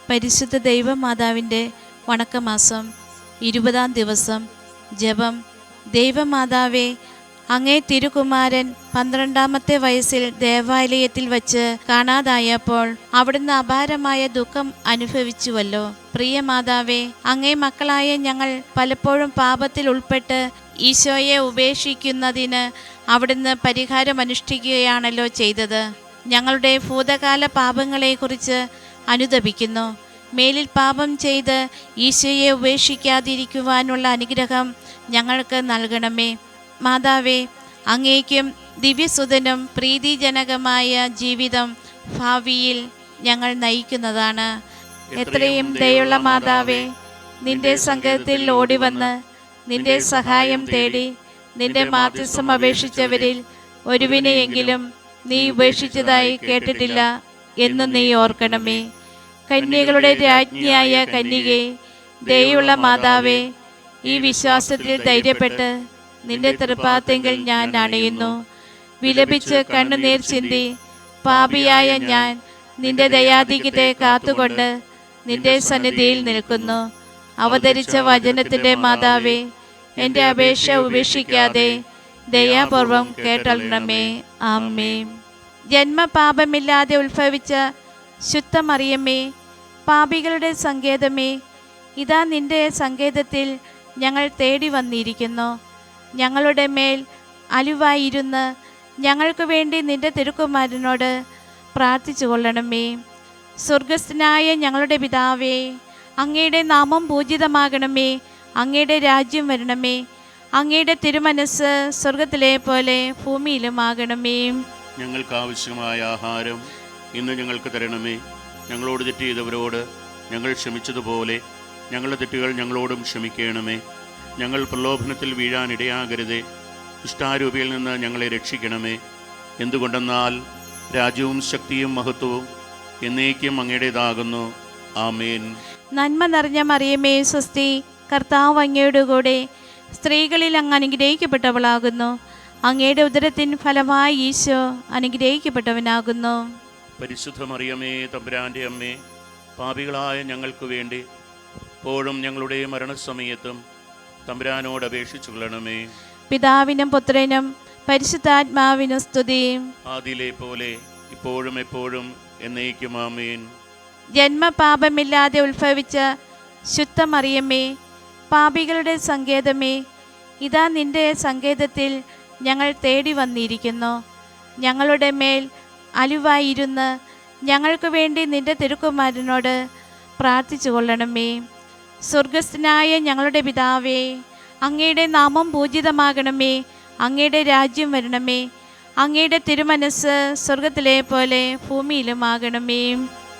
പരിശുദ്ധ ദൈവമാതാവിൻ്റെ വണക്കമാസം 20-ാം ദിവസം. ജപം. ദൈവമാതാവേ, അങ്ങേ തിരുകുമാരൻ 12-ാമത്തെ വയസ്സിൽ ദേവാലയത്തിൽ വച്ച് കാണാതായപ്പോൾ അവിടുന്ന് അപാരമായ ദുഃഖം അനുഭവിച്ചുവല്ലോ. പ്രിയ മാതാവേ, അങ്ങേ മക്കളായ ഞങ്ങൾ പലപ്പോഴും പാപത്തിൽ ഉൾപ്പെട്ട് ഈശോയെ ഉപേക്ഷിക്കുന്നതിന് അവിടുന്ന് പരിഹാരമനുഷ്ഠിക്കുകയാണല്ലോ ചെയ്തത്. ഞങ്ങളുടെ ഭൂതകാല പാപങ്ങളെക്കുറിച്ച് അനുതപിക്കുന്നു. മേലിൽ പാപം ചെയ്ത് ഈശോയെ ഉപേക്ഷിക്കാതിരിക്കുവാനുള്ള അനുഗ്രഹം ഞങ്ങൾക്ക് നൽകണമേ. മാതാവേ, അങ്ങേക്കും ദിവ്യസുതനും പ്രീതിജനകമായ ജീവിതം ഭാവിയിൽ ഞങ്ങൾ നയിക്കുന്നതാണ്. എത്രയും ദയുള്ള മാതാവേ, നിന്റെ സംഘത്തിൽ ഓടിവന്ന് നിന്റെ സഹായം തേടി നിന്റെ മാധ്യസ്ഥം അപേക്ഷിച്ചവരിൽ ഒരുവിനെയെങ്കിലും നീ ഉപേക്ഷിച്ചതായി കേട്ടിട്ടില്ല എന്ന് നീ ഓർക്കണമേ. കന്യകളുടെ രാജ്ഞിയായ കന്യകേ, ദയുള്ള മാതാവേ, ഈ വിശ്വാസത്തിൽ ധൈര്യപ്പെട്ട് നിന്റെ തൃപ്പാത്തെങ്കിൽ ഞാൻ അണയുന്നു. വിലപിച്ച് കണ്ണുനീർ ചിന്തി പാപിയായ ഞാൻ നിന്റെ ദയാധിക്യത്തെ കാത്തുകൊണ്ട് നിന്റെ സന്നിധിയിൽ നിൽക്കുന്നു. അവതരിച്ച വചനത്തിൻ്റെ മാതാവേ, എൻ്റെ അപേക്ഷ ഉപേക്ഷിക്കാതെ ദയാപൂർവം കേട്ടൊള്ളണമേ. ആമേൻ. ജന്മപാപമില്ലാതെ ഉത്ഭവിച്ച ശുദ്ധമറിയമ്മേ, പാപികളുടെ സങ്കേതമേ, ഇതാ നിന്റെ സങ്കേതത്തിൽ ഞങ്ങൾ തേടി വന്നിരിക്കുന്നു. ഞങ്ങളുടെ മേൽ അലിവായിരുന്ന് ഞങ്ങൾക്ക് വേണ്ടി നിന്റെ തിരുക്കുമാരനോട് പ്രാർത്ഥിച്ചു കൊള്ളണമേ. സ്വർഗസ്ഥനായ ഞങ്ങളുടെ പിതാവേ, അങ്ങയുടെ നാമം പൂജിതമാകണമേ. അങ്ങയുടെ രാജ്യം വരണമേ. അങ്ങയുടെ തിരുമനസ് സ്വർഗത്തിലെ പോലെ ഭൂമിയിലുമാകണമേ. ഞങ്ങൾക്ക് ആവശ്യമായ ആഹാരം ഇന്ന് ഞങ്ങൾക്ക് തരണമേ. ഞങ്ങളോട് തെറ്റ് ചെയ്തവരോട് ഞങ്ങൾ ക്ഷമിച്ചതുപോലെ ഞങ്ങളുടെ തെറ്റുകൾ ഞങ്ങളോടും ക്ഷമിക്കണമേ. ഞങ്ങൾ പ്രലോഭനത്തിൽ വീഴാനിടയാകരുതേ. ഇഷ്ടാരൂപിയിൽ നിന്ന് ഞങ്ങളെ രക്ഷിക്കണമേ. എന്തുകൊണ്ടെന്നാൽ രാജ്യവും ശക്തിയും മഹത്വവും എന്നേക്കും അങ്ങയുടേതാകുന്നു. ആമേൻ. നന്മ നിറഞ്ഞ മറിയമേ സ്വസ്തി, കർത്താവ് അങ്ങയുടെ കൂടെ സ്ത്രീകളിൽ അങ്ങ് അനുഗ്രഹിക്കപ്പെട്ടവളാകുന്നു. അങ്ങയുടെ ഉദരത്തിൻ ഫലമായി ഈശോ അനുഗ്രഹിക്കപ്പെട്ടവനാകുന്നു. പരിശുദ്ധ മറിയമേ, തമ്പുരാൻ്റെ അമ്മേ, പാപികളായ ഞങ്ങൾക്ക് വേണ്ടി എപ്പോഴും ഞങ്ങളുടെ മരണസമയത്തും തമ്പുരാനോട് അപേക്ഷിച്ചു കൊള്ളണമേ. പിതാവിനും പുത്രനും പരിശുദ്ധാത്മാവിനും സ്തുതി. ആദിയിലെ പോലെ ഇപ്പോഴും എപ്പോഴും എന്നേക്കും ആമേൻ. ജന്മപാപമില്ലാതെ ഉത്ഭവിച്ച ശുദ്ധമറിയമ്മേ, പാപികളുടെ സങ്കേതമേ, ഇതാ നിന്റെ സങ്കേതത്തിൽ ഞങ്ങൾ തേടി വന്നിരിക്കുന്നു. ഞങ്ങളുടെ മേൽ അലിവായിരുന്ന് ഞങ്ങൾക്ക് വേണ്ടി നിന്റെ തിരുക്കുമാരനോട് പ്രാർത്ഥിച്ചു കൊള്ളണമേ. സ്വർഗസ്ഥനായ ഞങ്ങളുടെ പിതാവേ, അങ്ങയുടെ നാമം പൂജിതമാകണമേ. അങ്ങയുടെ രാജ്യം വരണമേ. അങ്ങയുടെ തിരുമനസ് സ്വർഗത്തിലെ പോലെ ഭൂമിയിലുമാകണമേ.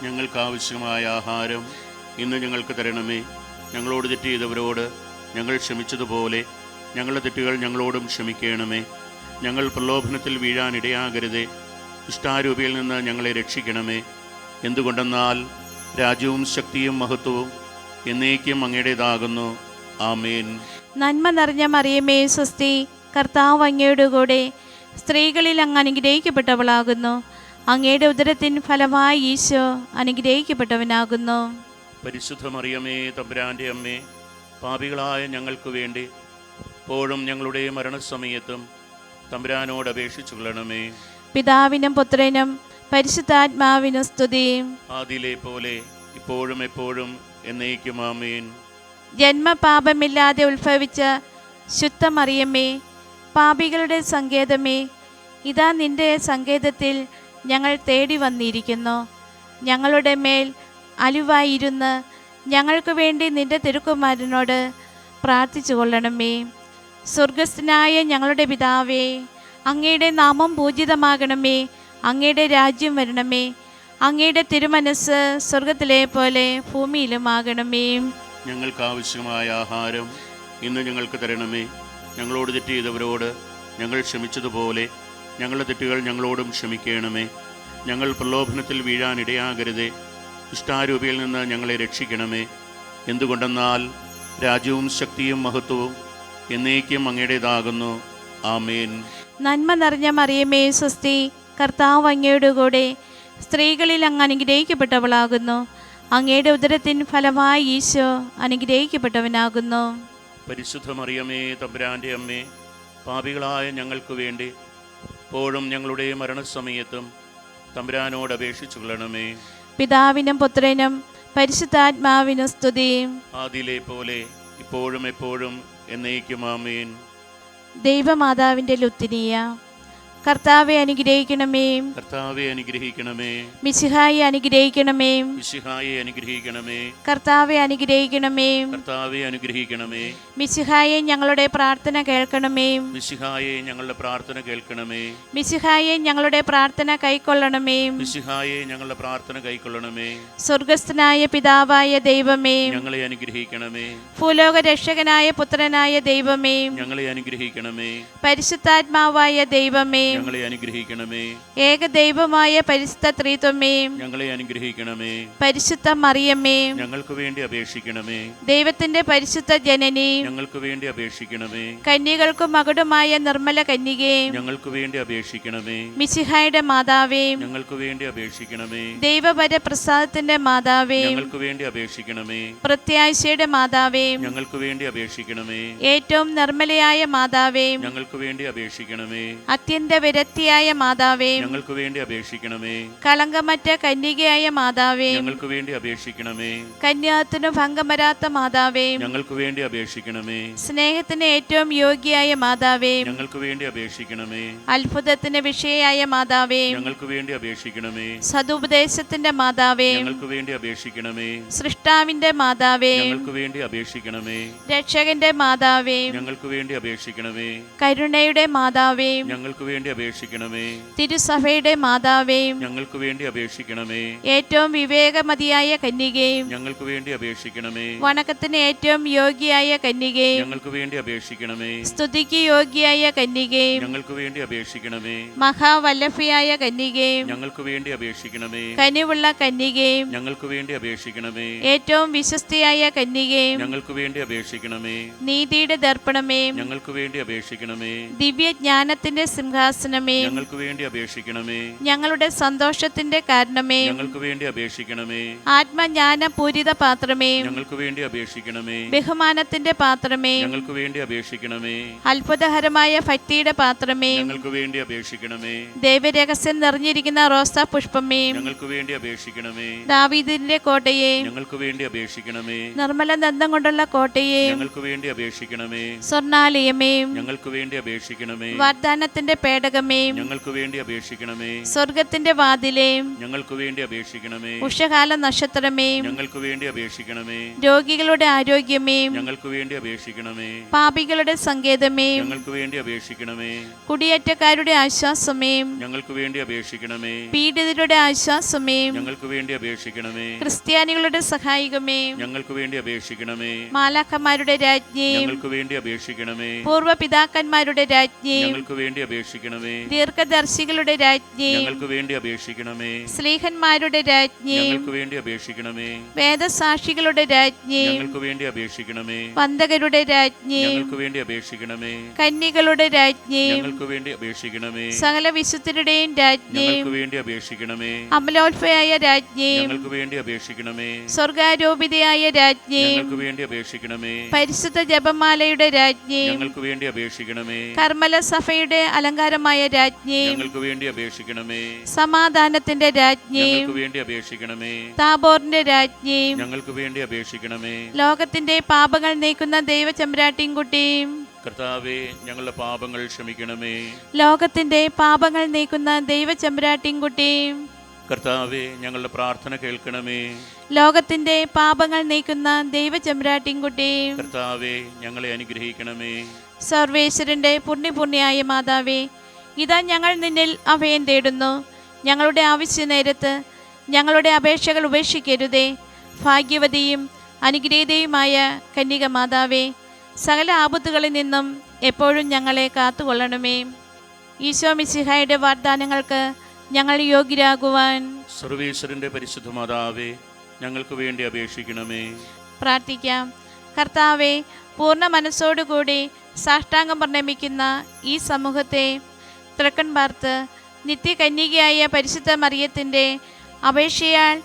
ഞങ്ങൾക്ക് ആവശ്യമായ ആഹാരം ഇന്ന് ഞങ്ങൾക്ക് തരണമേ. ഞങ്ങളോട് തെറ്റ് ചെയ്തവരോട് ഞങ്ങൾ ക്ഷമിച്ചതുപോലെ ഞങ്ങളുടെ തെറ്റുകൾ ഞങ്ങളോടും ക്ഷമിക്കണമേ. ഞങ്ങൾ പ്രലോഭനത്തിൽ വീഴാനിടയാകരുതേ. ഇഷ്ടാരൂപിയിൽ നിന്ന് ഞങ്ങളെ രക്ഷിക്കണമേ. എന്തുകൊണ്ടെന്നാൽ രാജ്യവും ശക്തിയും മഹത്വവും എന്നേക്കും അങ്ങയുടേതാകുന്നു. ആമേൻ. നന്മ നിറഞ്ഞ മറിയമേ സ്വസ്തി, കർത്താവ് അങ്ങയുടെ കൂടെ സ്ത്രീകളിൽ അങ്ങ് അനുഗ്രഹിക്കപ്പെട്ടവളാകുന്നു. അങ്ങയുടെ ഉദരത്തിൻ ഫലമായി ഈശോ അനുഗ്രഹിക്കപ്പെട്ടവനാകുന്നു. പരിശുദ്ധ മറിയമേ, തമ്പുരാൻ്റെ അമ്മേ, പാപികളായ ഞങ്ങൾക്ക് വേണ്ടി എപ്പോഴും ഞങ്ങളുടെ മരണസമയത്തും തമ്പുരാനോട് അപേക്ഷിച്ചു കൊള്ളണമേ. പിതാവിനും പുത്രനും പരിശുദ്ധാത്മാവിനും സ്തുതി. ആദിയിലെ പോലെ ഇപ്പോഴും എപ്പോഴും എന്നേക്കും ആമേൻ. ജന്മപാപമില്ലാതെ ഉത്ഭവിച്ച ശുദ്ധമറിയമ്മേ, പാപികളുടെ സങ്കേതമേ, ഇതാ നിന്റെ സങ്കേതത്തിൽ ഞങ്ങൾ തേടി വന്നിരിക്കുന്നു. ഞങ്ങളുടെ മേൽ അലിവായിരുന്ന് ഞങ്ങൾക്ക് വേണ്ടി നിന്റെ തിരുക്കുമാരനോട് പ്രാർത്ഥിച്ചു കൊള്ളണമേ. സ്വർഗസ്ഥനായ ഞങ്ങളുടെ പിതാവേ, അങ്ങയുടെ നാമം പൂജിതമാകണമേ. അങ്ങയുടെ രാജ്യം വരണമേ. അങ്ങയുടെ തിരുമനസ് സ്വർഗത്തിലെ പോലെ ഭൂമിയിലുമാകണമേ. ഞങ്ങൾക്ക് ആവശ്യമായ ആഹാരം ഇന്ന് ഞങ്ങൾക്ക് തരണമേ. ഞങ്ങളോട് തെറ്റ് ചെയ്തവരോട് ഞങ്ങൾ ക്ഷമിച്ചതുപോലെ ഞങ്ങളുടെ തെറ്റുകൾ ഞങ്ങളോടും ക്ഷമിക്കണമേ. ഞങ്ങൾ പ്രലോഭനത്തിൽ വീഴാനിടയാകരുതേ. ഇഷ്ടാരൂപിയിൽ നിന്ന് ഞങ്ങളെ രക്ഷിക്കണമേ. എന്തുകൊണ്ടെന്നാൽ രാജ്യവും ശക്തിയും മഹത്വവും എന്നേക്കും അങ്ങയുടേതാകുന്നു. ആമേൻ. നന്മ നിറഞ്ഞ മറിയമേ സ്വസ്തി, കർത്താവ് അങ്ങയുടെ കൂടെ സ്ത്രീകളിൽ അങ്ങ് അനുഗ്രഹിക്കപ്പെട്ടവളാകുന്നു. അങ്ങയുടെ ഉദരത്തിൻ ഫലമായി ഈശോ അനുഗ്രഹിക്കപ്പെട്ടവനാകുന്നു. പരിശുദ്ധ മറിയമേ, തമ്പുരാൻ്റെ അമ്മേ, പാപികളായ ഞങ്ങൾക്ക് വേണ്ടി ഇപ്പോഴും ഞങ്ങളുടെ മരണസമയത്തും തമ്പുരാനോട് അപേക്ഷിച്ചു കൊള്ളണമേ. പിതാവിനും പുത്രനും പരിശുദ്ധാത്മാവിനും സ്തുതി. ആദിയിലെ പോലെ ഇപ്പോഴും എപ്പോഴും എന്നേക്കും ആമേൻ. ദൈവമാതാവിൻ്റെ ലുത്തിനിയ, കർത്താവെ അനുഗ്രഹിക്കണമേ. കർത്താവെ അനുഗ്രഹിക്കണമേ. മിശിഹായെ അനുഗ്രഹിക്കണമേ. മിശിഹായെ അനുഗ്രഹിക്കണമേ. കർത്താവെ അനുഗ്രഹിക്കണമേ. കർത്താവെ അനുഗ്രഹിക്കണമേ. മിശിഹായെ ഞങ്ങളുടെ പ്രാർത്ഥന കേൾക്കണമേ. മിശിഹായെ ഞങ്ങളുടെ പ്രാർത്ഥന കേൾക്കണമേ. മിശിഹായെ ഞങ്ങളുടെ പ്രാർത്ഥന കൈക്കൊള്ളണമേ. മിശിഹായെ ഞങ്ങളുടെ പ്രാർത്ഥന കൈക്കൊള്ളണമേ. സ്വർഗസ്ഥനായ പിതാവായ ദൈവമേ, ഞങ്ങളെ അനുഗ്രഹിക്കണമേ. ഭൂലോക രക്ഷകനായ പുത്രനായ ദൈവമേ, ഞങ്ങളെ അനുഗ്രഹിക്കണമേ. പരിശുദ്ധാത്മാവായ ദൈവമേ, ഞങ്ങളെ അനുഗ്രഹിക്കണമേ. ഏകദൈവമായ പരിശുദ്ധ ത്രിത്വമേ, ഞങ്ങളെ അനുഗ്രഹിക്കണമേ. പരിശുദ്ധ മറിയമ്മേ, ഞങ്ങൾക്ക് വേണ്ടി അപേക്ഷിക്കണമേ. ദൈവത്തിന്റെ പരിശുദ്ധ ജനനി, ഞങ്ങൾക്ക് വേണ്ടി അപേക്ഷിക്കണമേ. കന്യകൾക്കു മകുടമായ നിർമ്മല കന്യകേ, ഞങ്ങൾക്ക് വേണ്ടി അപേക്ഷിക്കണമേ. മിശിഹായുടെ മാതാവേ, ഞങ്ങൾക്ക് വേണ്ടി അപേക്ഷിക്കണമേ. ദൈവവര പ്രസാദത്തിന്റെ മാതാവേ, ഞങ്ങൾക്ക് വേണ്ടി അപേക്ഷിക്കണമേ. പ്രത്യാശയുടെ മാതാവേ, ഞങ്ങൾക്ക് വേണ്ടി അപേക്ഷിക്കണമേ. ഏറ്റവും നിർമ്മലയായ മാതാവേ, ഞങ്ങൾക്ക് വേണ്ടി അപേക്ഷിക്കണമേ. അത്യന്ത വിരക്തിയായ മാതാവേ, ഞങ്ങൾക്ക് വേണ്ടി അപേക്ഷിക്കണമേ. കളങ്കമറ്റ കന്യകയായ മാതാവേ, ഞങ്ങൾക്ക് വേണ്ടി അപേക്ഷിക്കണമേ. കന്യാത്തിനു ഭംഗം വരാത്ത മാതാവേ, ഞങ്ങൾക്ക് വേണ്ടി അപേക്ഷിക്കണമേ. സ്നേഹത്തിന് ഏറ്റവും യോഗ്യയായ മാതാവേ, ഞങ്ങൾക്ക് വേണ്ടി അപേക്ഷിക്കണമേ. അത്ഭുതത്തിന് വിഷയായ മാതാവേ, ഞങ്ങൾക്ക് വേണ്ടി അപേക്ഷിക്കണമേ. സതുപദേശത്തിന്റെ മാതാവേ, ഞങ്ങൾക്ക് വേണ്ടി അപേക്ഷിക്കണമേ. സൃഷ്ടാവിന്റെ മാതാവേ, ഞങ്ങൾക്ക് വേണ്ടി അപേക്ഷിക്കണമേ. രക്ഷകന്റെ മാതാവേ, ഞങ്ങൾക്ക് വേണ്ടി അപേക്ഷിക്കണമേ. കരുണയുടെ മാതാവേ, ഞങ്ങൾക്ക് വേണ്ടി അപേക്ഷിക്കണമേ. തിരുസഭയുടെ മാതാവേ, ഞങ്ങൾക്ക് വേണ്ടി അപേക്ഷിക്കണമേ. ഏറ്റവും വിവേകമതിയായ കന്യകേ, ഞങ്ങൾക്ക് വേണ്ടി അപേക്ഷിക്കണമേ. വണക്കത്തിന് ഏറ്റവും യോഗ്യയായ കന്യകേ, ഞങ്ങൾക്ക് വേണ്ടി അപേക്ഷിക്കണമേ. സ്തുതിക്ക് യോഗ്യയായ കന്യകേ, ഞങ്ങൾക്ക് വേണ്ടി അപേക്ഷിക്കണമേ. മഹാവല്ലഭയായ കന്യകേ, ഞങ്ങൾക്ക് വേണ്ടി അപേക്ഷിക്കണമേ. കനിവുള്ള കന്യകേ, ഞങ്ങൾക്ക് വേണ്ടി അപേക്ഷിക്കണമേ. ഏറ്റവും വിശ്വസ്തയായ കന്യകേ, ഞങ്ങൾക്ക് വേണ്ടി അപേക്ഷിക്കണമേ. നീതിയുടെ ദർപ്പണമേ, ഞങ്ങൾക്ക് വേണ്ടി അപേക്ഷിക്കണമേ. ദിവ്യജ്ഞാനത്തിന്റെ സിംഹാസനമേ, ഞങ്ങൾക്ക് വേണ്ടി അപേക്ഷിക്കണമേ. ഞങ്ങളുടെ സന്തോഷത്തിന്റെ കാരണമേ, ഞങ്ങൾക്ക് വേണ്ടി അപേക്ഷിക്കണമേ. ആത്മജ്ഞാന പൂരിത പാത്രമേ, ഞങ്ങൾക്ക് വേണ്ടി അപേക്ഷിക്കണമേ. ബഹുമാനത്തിന്റെ പാത്രമേ, ഞങ്ങൾക്ക് വേണ്ടി അപേക്ഷിക്കണമേ. അത്ഭുതകരമായ ഭക്തിയുടെ പാത്രമേ, ഞങ്ങൾക്ക് വേണ്ടി അപേക്ഷിക്കണമേ. ദൈവരഹസ്യം നിറഞ്ഞിരിക്കുന്ന റോസാ പുഷ്പമേ, ഞങ്ങൾക്ക് വേണ്ടി അപേക്ഷിക്കണമേ. ദാവീദിന്റെ കോട്ടയെ, ഞങ്ങൾക്ക് വേണ്ടി അപേക്ഷിക്കണമേ. നിർമ്മല ദന്തം കൊണ്ടുള്ള കോട്ടയെ, ഞങ്ങൾക്ക് വേണ്ടി അപേക്ഷിക്കണമേ. സ്വർണാലയമേ, ഞങ്ങൾക്ക് വേണ്ടി അപേക്ഷിക്കണമേ. വാഗ്ദാനത്തിന്റെ പേടകമേ, ഞങ്ങൾക്ക് വേണ്ടി അപേക്ഷിക്കണമേ. സ്വർഗത്തിന്റെ വാതിലേ, ഞങ്ങൾക്ക് വേണ്ടി അപേക്ഷിക്കണമേ. ഉഷകാല നക്ഷത്രമേ, ഞങ്ങൾക്ക് വേണ്ടി അപേക്ഷിക്കണമേ. രോഗികളുടെ ആരോഗ്യമേ, ഞങ്ങൾക്ക് വേണ്ടി അപേക്ഷിക്കണമേ. പാപികളുടെ സങ്കേതമേ, ഞങ്ങൾക്ക് വേണ്ടി അപേക്ഷിക്കണമേ. കുടിയേറ്റക്കാരുടെ ആശ്വാസമേ, ഞങ്ങൾക്ക് വേണ്ടി അപേക്ഷിക്കണമേ. പീഡിതരുടെ ആശ്വാസമേ, ഞങ്ങൾക്ക് വേണ്ടി അപേക്ഷിക്കണമേ. ക്രിസ്ത്യാനികളുടെ സഹായികമേ, ഞങ്ങൾക്ക് വേണ്ടി അപേക്ഷിക്കണമേ. മാലാഖമാരുടെ രാജ്ഞി, ഞങ്ങൾക്ക് വേണ്ടി അപേക്ഷിക്കണമേ. പൂർവ്വ പിതാക്കന്മാരുടെ രാജ്ഞി, ഞങ്ങൾക്ക് വേണ്ടി അപേക്ഷിക്കണമേ. ദീർഘദർശികളുടെ രാജ്ഞി, ഞങ്ങൾക്ക് വേണ്ടി അപേക്ഷിക്കണമേ. സ്ലീഹന്മാരുടെ രാജ്ഞി, ഞങ്ങൾക്ക് വേണ്ടി അപേക്ഷിക്കണമേ. വേദസാക്ഷികളുടെ രാജ്ഞി, ഞങ്ങൾക്ക് വേണ്ടി അപേക്ഷിക്കണമേ. വന്ദകരുടെ രാജ്ഞി, ഞങ്ങൾക്ക് വേണ്ടി അപേക്ഷിക്കണമേ. കന്യകളുടെ രാജ്ഞി, ഞങ്ങൾക്ക് വേണ്ടി അപേക്ഷിക്കണമേ. സകല വിശുദ്ധരുടെയും രാജ്ഞി, ഞങ്ങൾക്ക് വേണ്ടി അപേക്ഷിക്കണമേ. അമലോത്ഭയായ രാജ്ഞി, ഞങ്ങൾക്ക് വേണ്ടി അപേക്ഷിക്കണമേ. സ്വർഗാരോപിതയായ രാജ്ഞി, ഞങ്ങൾക്ക് വേണ്ടി അപേക്ഷിക്കണമേ. പരിശുദ്ധ ജപമാലയുടെ രാജ്ഞി, ഞങ്ങൾക്ക് വേണ്ടി അപേക്ഷിക്കണമേ. കർമ്മല സഭയുടെ അലങ്കാരമായ രാജ്ഞി, ഞങ്ങൾക്ക് വേണ്ടി അപേക്ഷിക്കണമേ. സമാധാനത്തിന്റെ രാജ്ഞി, ഞങ്ങൾക്ക് വേണ്ടി അപേക്ഷിക്കണമേ. താബോറിന്റെ രാജ്ഞി, ഞങ്ങൾക്ക് വേണ്ടി അപേക്ഷിക്കണമേ. ലോകത്തിന്റെ പാപങ്ങൾ നീക്കുന്ന ദൈവചമ്പ്രാട്ടിൻകുട്ടിയും, കർത്താവേ, ഞങ്ങളുടെ പാപങ്ങൾ ക്ഷമിക്കണമേ. ലോകത്തിന്റെ പാപങ്ങൾ നീക്കുന്ന ദൈവചമ്പ്രാട്ടിൻകുട്ടിയും, കർത്താവേ, ഞങ്ങളുടെ പ്രാർത്ഥന കേൾക്കണമേ. ലോകത്തിന്റെ പാപങ്ങൾ നീക്കുന്ന ദൈവചമ്പ്രാട്ടിൻകുട്ടിയും, കർത്താവേ, ഞങ്ങളെ അനുഗ്രഹിക്കണമേ. സർവേശ്വരന്റെ പുണ്യപുണ്യായ മാതാവേ, ഇതാ ഞങ്ങൾ നിന്നിൽ അഭയം തേടുന്നു. ഞങ്ങളുടെ ആവശ്യ നേരത്ത് ഞങ്ങളുടെ അപേക്ഷകൾ ഉപേക്ഷിക്കരുതേ. ഭാഗ്യവതിയും അനുഗ്രഹീതയുമായ കന്യക മാതാവേ, സകല ആപത്തുകളിൽ നിന്നും എപ്പോഴും ഞങ്ങളെ കാത്തുകൊള്ളണമേ. ഈശോ മിശിഹായുടെ വാഗ്ദാനങ്ങൾക്ക് ഞങ്ങൾ യോഗ്യരാകുവാൻ സർവേശ്വരന്റെ പരിശുദ്ധ മാതാവേ, ഞങ്ങൾക്ക് വേണ്ടി അപേക്ഷിക്കണമേ. പ്രാർത്ഥിക്കാം. കർത്താവെ, പൂർണ്ണ മനസ്സോടുകൂടി സാഷ്ടാംഗം പ്രണമിക്കുന്ന ഈ സമൂഹത്തെ തൃക്കൺ പാർത്ത് നിത്യകന്യകയായ പരിശുദ്ധ മറിയത്തിൻ്റെ അപേക്ഷയാൽ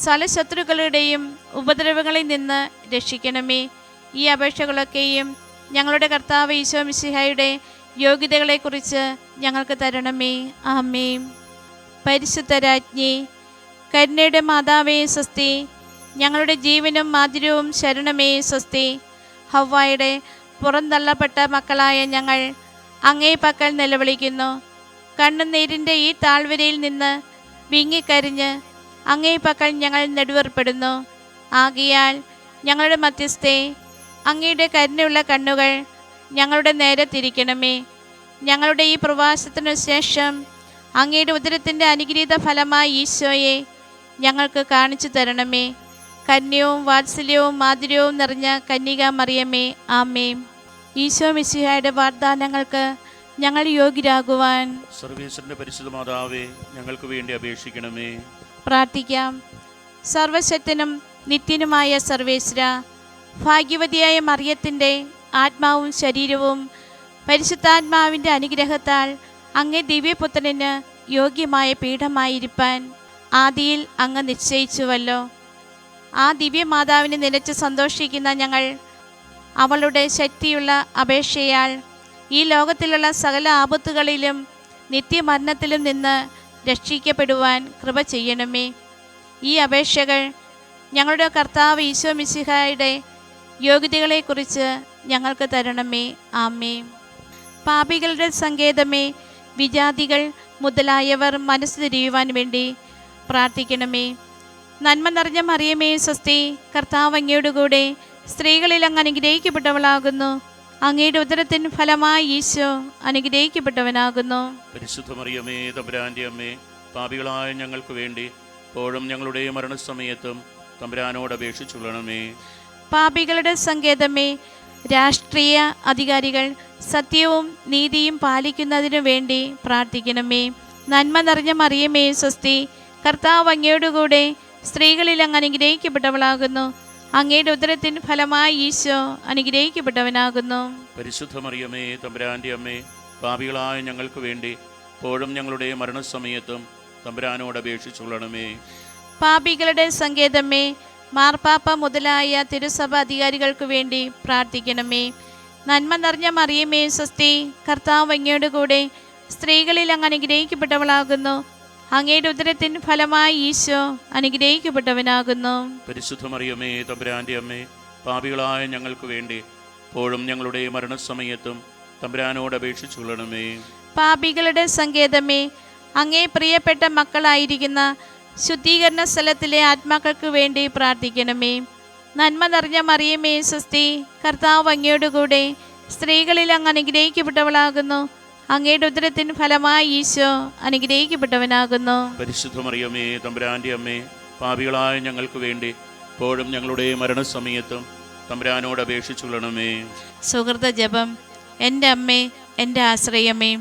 സകല ശത്രുക്കളുടെയും ഉപദ്രവങ്ങളിൽ നിന്ന് രക്ഷിക്കണമേ. ഈ അപേക്ഷകളൊക്കെയും ഞങ്ങളുടെ കർത്താവ് ഈശോ മിശിഹായുടെ യോഗ്യതകളെക്കുറിച്ച് ഞങ്ങൾക്ക് തരണമേ. ആമേൻ. പരിശുദ്ധ രാജ്ഞി, കരുണയുടെ മാതാവേ സ്വസ്തി. ഞങ്ങളുടെ ജീവനും മാധുര്യവും ശരണമേ സ്വസ്തി. ഹവ്വായുടെ പുറന്തള്ളപ്പെട്ട മക്കളായ ഞങ്ങൾ അങ്ങേ പക്കൽ നിലവിളിക്കുന്നു. കണ്ണുനീരിൻ്റെ ഈ താഴ്വരയിൽ നിന്ന് വിങ്ങിക്കരിഞ്ഞ് അങ്ങേ പക്കൽ ഞങ്ങൾ നെടുവേർപ്പെടുന്നു. ആകയാൽ ഞങ്ങളുടെ മധ്യസ്ഥേ, അങ്ങയുടെ കരുണയുള്ള കണ്ണുകൾ ഞങ്ങളുടെ നേരെ തിരിക്കണമേ. ഞങ്ങളുടെ ഈ പ്രവാസത്തിനു ശേഷം അങ്ങയുടെ ഉദരത്തിൻ്റെ അനുഗ്രഹീത ഫലമായി ഈശോയെ ഞങ്ങൾക്ക് കാണിച്ചു തരണമേ. കന്യവും വാത്സല്യവും മാധുര്യവും നിറഞ്ഞ കന്യക മറിയമേ, ആമേൻ. ഈശോ മിശിഹായുടെ വാഗ്ദാനങ്ങൾക്ക് ഞങ്ങൾ യോഗ്യരാകുവാൻ സർവേശ്വരന്റെ പരിശുദ്ധ മാതാവേ, ഞങ്ങൾക്ക് വേണ്ടി അപേക്ഷിക്കണമേ. പ്രാർത്ഥിക്കാം. സർവശക്തനും നിത്യനുമായ സർവേശ്വര, ഭാഗ്യവതിയായ മറിയത്തിൻ്റെ ആത്മാവും ശരീരവും പരിശുദ്ധാത്മാവിൻ്റെ അനുഗ്രഹത്താൽ അങ്ങേ ദിവ്യപുത്രന് യോഗ്യമായ പീഠമായിരിക്കാൻ ആദിയിൽ അങ്ങ് നിശ്ചയിച്ചുവല്ലോ. ആ ദിവ്യമാതാവിനെ നിലച്ച് സന്തോഷിക്കുന്ന ഞങ്ങൾ അവളുടെ ശക്തിയുള്ള അപേക്ഷയാൽ ഈ ലോകത്തിലുള്ള സകല ആപത്തുകളിലും നിത്യമരണത്തിലും നിന്ന് രക്ഷിക്കപ്പെടുവാൻ കൃപ ചെയ്യണമേ. ഈ അപേക്ഷകൾ ഞങ്ങളുടെ കർത്താവ് ഈശോ മിശിഹായുടെ യോഗ്യതകളെക്കുറിച്ച് ഞങ്ങൾക്ക് തരണമേ. ആമേൻ. പാപികളുടെ സങ്കേതമേ, വിജാതികൾ മുതലായവർ മനസ്സ് തിരിയുവാൻ വേണ്ടി പ്രാർത്ഥിക്കണമേ. നന്മ നിറഞ്ഞ മറിയമേ സ്വസ്തി. കർത്താവ് അങ്ങയോട് കൂടെ സ്ത്രീകളിൽ അങ്ങ് അനുഗ്രഹിക്കപ്പെട്ടവളാകുന്നു. അങ്ങയുടെ ഉദരത്തിൻ ഫലമായി ഈശോ അനുഗ്രഹിക്കപ്പെട്ടവനാകുന്നു. പരിശുദ്ധ മറിയമേ, തമ്പുരാന്റെ അമ്മേ, പാപികളായ ഞങ്ങൾക്ക് വേണ്ടി ഇപ്പോഴും ഞങ്ങളുടെ മരണസമയത്തും തമ്പുരാനോട് അപേക്ഷിച്ചുകൊള്ളണമേ. പാപികളുടെ സങ്കേതമേ, രാഷ്ട്രീയ അധികാരികൾ സത്യവും നീതിയും പാലിക്കുന്നതിനു വേണ്ടി പ്രാർത്ഥിക്കണമേ. നന്മ നിറഞ്ഞ മറിയമേ സ്വസ്തി. കർത്താവ് അങ്ങയോടുകൂടെ സ്ത്രീകളിൽ അങ്ങ് അനുഗ്രഹിക്കപ്പെട്ടവളാകുന്നു. അങ്ങയുടെ ഉദരത്തിൻ ഫലമായി ഈശോ അനുഗ്രഹിക്കപ്പെട്ടവനാകുന്നു. പരിശുദ്ധ മറിയമേ, തമ്പുരാന്റെ അമ്മേ, പാപികളായ ഞങ്ങൾക്ക് വേണ്ടി ഇപ്പോഴും ഞങ്ങളുടെ മരണസമയത്തും തമ്പുരാനോട് അപേക്ഷിച്ചുകൊള്ളണമേ. പാപികളുടെ സങ്കേതമേ, മാർപ്പാപ്പ മുതലായ തിരുസഭ അധികാരികൾക്ക് വേണ്ടി പ്രാർത്ഥിക്കണമേ. നന്മ നിറഞ്ഞ മറിയമേ സ്വസ്തി. കർത്താവ് അങ്ങയോടുകൂടെ സ്ത്രീകളിൽ അങ്ങ് അനുഗ്രഹിക്കപ്പെട്ടവളാകുന്നു. അങ്ങയുടെ ഉദരത്തിൻ ഫലമായി ഈശോ അനുഗ്രഹിക്കപ്പെട്ടവനാകുന്നു. പരിശുദ്ധ മറിയമേ, തമ്പുരാന്റെ അമ്മേ, പാപികളായ ഞങ്ങൾക്ക് വേണ്ടി ഇപ്പോഴും ഞങ്ങളുടെ മരണസമയത്തും തമ്പുരാനോട് അപേക്ഷിച്ചുകൊള്ളണമേ. പാപികളുടെ സങ്കേതമേ, അങ്ങേ പ്രിയപ്പെട്ട മക്കളായിരിക്കുന്ന ശുദ്ധീകരണ സ്ഥലത്തിലെ ആത്മാക്കൾക്ക് വേണ്ടി പ്രാർത്ഥിക്കണമേ. നന്മ നിറഞ്ഞ മറിയമേ സ്വസ്തി. കർത്താവ് അങ്ങയോടുകൂടെ സ്ത്രീകളിൽ അങ്ങ് അനുഗ്രഹിക്കപ്പെട്ടവളാകുന്നു. അങ്ങയുടെ ഉദരത്തിൻ ഫലമായി ഈശോ അനുഗ്രഹിക്കപ്പെട്ടവനാകുന്നു. പരിശുദ്ധ മറിയമേ, തമ്പുരാന്റെ അമ്മേ, പാപികളായ ഞങ്ങൾക്ക് വേണ്ടി ഇപ്പോഴും ഞങ്ങളുടെ മരണസമയത്തും തമ്പുരാനോട് അപേക്ഷിച്ചുകൊള്ളണമേ. സുഹൃത ജപം. എൻ്റെ അമ്മേ, എൻ്റെ ആശ്രയമേ.